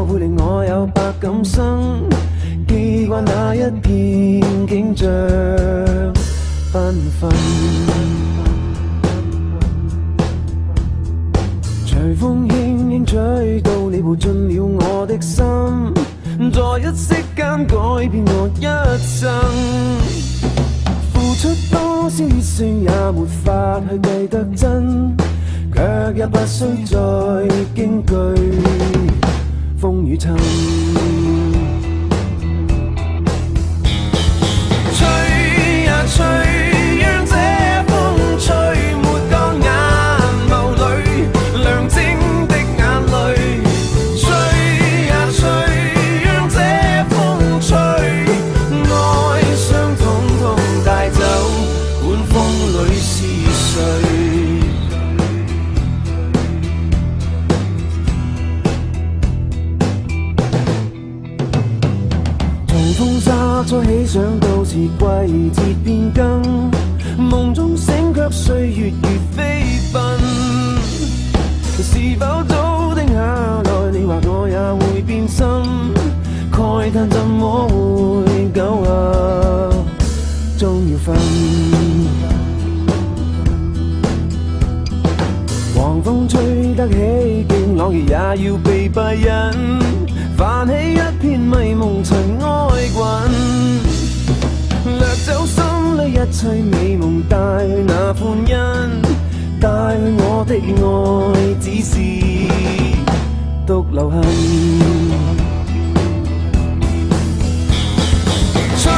會令我有百感生，記掛那一片景象繽紛。隨風輕輕吹到，你步進了我的心，在一息間改變我一生。付出多少熱情也沒法去計得真，卻也不需再驚懼風雨侵。吹呀吹，讓這風吹沒乾眼眸裏亮晶的眼淚。吹呀吹，讓這風吹，愛傷統統帶走，管風裏是誰。風沙初起，想到是季節變更，夢中醒卻歲月如飛奔。是否早定下來，你話我也會變心，慨嘆怎麼會久啊，終要分。狂風吹得起勁，朗月也要被閉引，泛起一片迷蒙塵埃滾，掠走心裏一切美夢，帶去那歡欣，帶去我的愛，只是獨留痕。吹